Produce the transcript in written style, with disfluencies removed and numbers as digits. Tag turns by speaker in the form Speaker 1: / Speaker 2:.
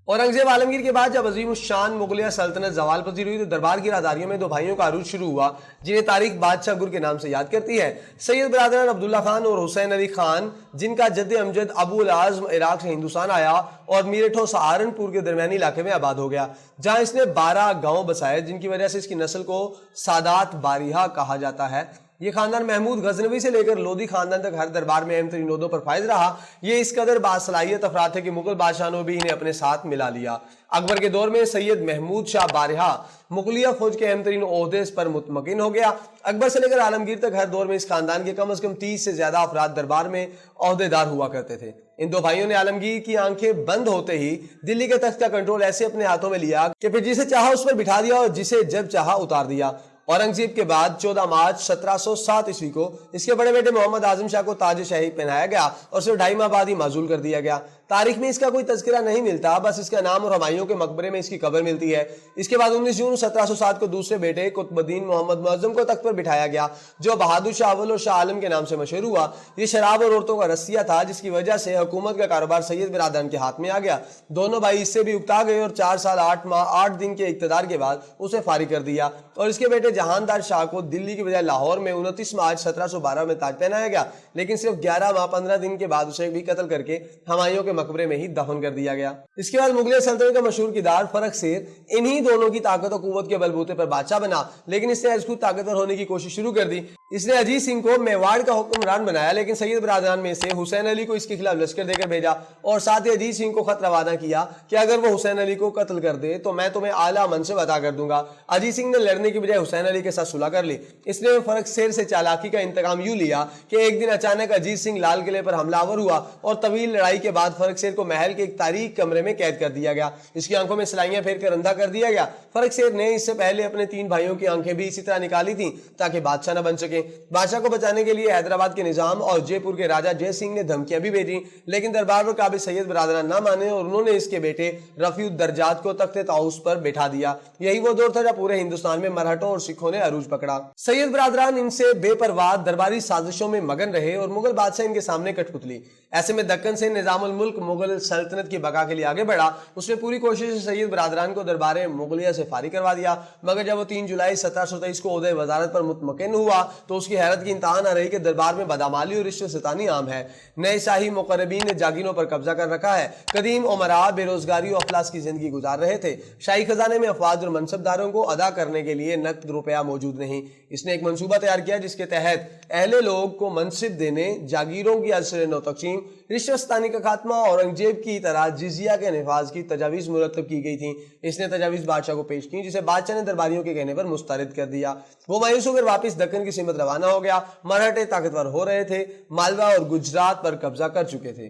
Speaker 1: औरंगजेब आलमगीर के बाद जब अजीम शान मुगलिया सल्तनत जवाल पजीर हुई तो दरबार की राजदारियों में दो भाइयों का अरूज शुरू हुआ जिन्हें तारीख बादशाह गुर के नाम से याद करती है। सैयद बरादरान अब्दुल्ला खान और हुसैन अली खान, जिनका जद्द अमजद अबू अल आज़म इराक से हिंदुस्तान आया और मीरठ और सहारनपुर के दरमियानी इलाके में आबाद हो गया, जहां इसने 12 गांव बसाए, जिनकी वजह से इसकी नस्ल को सादात बारिहा कहा जाता है। ये खानदान महमूद गजनवी से लेकर लोधी खानदान तक हर दरबार में अहम तरीन ओहदों पर फायज रहा। ये इस कदर बासलाहियत अफराद थे कि मुगल बादशाह ने भी इन्हें अपने साथ मिला लिया। अकबर के दौर में सैयद महमूद शाह बारिहा मुगलिया फौज के अहम तरीन ओहदे पर मुतमकिन हो गया। अकबर से लेकर आलमगीर तक हर दौर में इस खानदान के कम से कम 30 से ज्यादा अफराद दरबार में ओहदेदार हुआ करते थे। इन दो भाइयों ने आलमगीर की आंखें बंद होते ही दिल्ली के तख्त का कंट्रोल ऐसे अपने हाथों में लिया कि फिर जिसे चाहा उस पर बिठा दिया और जिसे जब चाहा उतार दिया। औरंगजेब के बाद 14 मार्च 1707 ईस्वी को इसके बड़े बेटे मोहम्मद आजम शाह को ताज शाही पहनाया गया और सिर्फ 2.5 माह बाद ही माजूल कर दिया गया। तारीख में इसका कोई तज़किरा नहीं मिलता, बस इसका नाम और हमायूं के मकबरे में इसकी कब्र मिलती है। इसके बाद 19 जून 1707 को दूसरे बेटे कुतुबुद्दीन मोहम्मद मुअज्जम को तख्त पर बिठाया गया, जो बहादुर शाह अव्वल और शाह आलम के नाम से मशहूर हुआ। ये शराब और औरतों का रसिया था, जिसकी वजह से हुकूमत का कारोबार सैयद बिरादरान के हाथ में आ गया। दोनों भाई इससे भी उकता गए और 4 साल 8 माह 8 दिन के इक़्तिदार के बाद उसे फारिग कर दिया और इसके बेटे जहानदार शाह को दिल्ली की बजाय लाहौर में 29 मार्च 1712 में ताज पहनाया गया, लेकिन सिर्फ 11 माह 15 दिन के बाद उसे भी कत्ल करके हमायूं के मकबरे में ही दफन कर दिया गया। इसके बाद मुगलिया सल्तनत का मशहूर किरदार फर्रुखशेर इन्हीं दोनों की ताकत और कुव्वत के बलबूते पर बादशाह बना, लेकिन इसने खुद ताकतवर होने की कोशिश शुरू कर दी। इसने अजीत सिंह को मेवाड़ का हुक्मरान बनाया, लेकिन सैयद बिरादरान में से हुसैन अली को इसके खिलाफ लश्कर देकर भेजा और साथ ही अजीत सिंह को खत रवाना किया कि अगर वो हुसैन अली को कत्ल कर दे तो मैं तुम्हें आला मनसब अता कर दूंगा। अजीत सिंह ने लड़ने की बजाय हुसैन अली के साथ सुलह कर ली। इसने फर्रुखशेर से चालाकी का इंतकाम यूं लिया कि एक दिन अचानक अजीत सिंह लाल किले पर हमलावर हुआ और तवील लड़ाई के बाद फर्रुखशेर को महल के एक तारीक कमरे में कैद कर दिया गया। इसकी आंखों में सलाइयां फेर कर अंधा कर दिया गया। फर्रुखशेर ने इससे पहले अपने 3 भाइयों की आंखें भी इसी तरह निकाली थी ताकि बादशाह न बन सके। बादशाह को बचाने के लिए हैदराबाद के निजाम और जयपुर के राजा जय सिंह ने धमकियां भी भेजी, लेकिन दरबार पर काबिल सैयद बिरादरान न माने और उन्होंने इसके बेटे रफीउद्दर्जात को तख्ते ताऊस पर बैठा दिया। यही वो दौर था जब पूरे हिंदुस्तान में मराठों और सिखों ने अरूज पकड़ा। सैयद बिरादरान इनसे बेपरवाह दरबारी साजिशों में मगन रहे और मुगल बादशाह इनके सामने कठपुतली। ऐसे में दक्कन से निजामुल मुल्क मुगल सल्तनत की बका के लिए आगे बढ़ा। उसने पूरी कोशिश से सैयद बिरादरान को दरबार मुगलिया से फारिग करवा दिया, मगर जब वो 3 जुलाई 1723 को ओहदे वजारत पर मुतमकिन हुआ तो उसकी हैरत की इंतहा न रही कि दरबार में बदामाली और रिश्वत सितानी आम है। नए शाही मुकर्रबीन ने जागीरों पर कब्जा कर रखा है। कदीम उमरा बेरोजगारी और अफलास की जिंदगी गुजार रहे थे। शाही खजाने में अफवाज और मनसबदारों को अदा करने के लिए नकद रुपया मौजूद नहीं। इसने एक मंसूबा तैयार किया जिसके तहत अहले लोग को मनसिब देने, जागीरों की असर नौ तकसीम, रिश्वतस्तानी का खात्मा, औरंगजेब की तरह जिजिया के निफाज की तजावीज़ मुरतब की गई थी। इसने तजावीज़ बादशाह को पेश की, जिसे बादशाह ने दरबारियों के कहने पर मुस्तरद कर दिया। वो मायूस होकर वापस दक्कन की सिमत रवाना हो गया। मराठे ताकतवर हो रहे थे, मालवा और गुजरात पर कब्जा कर चुके थे।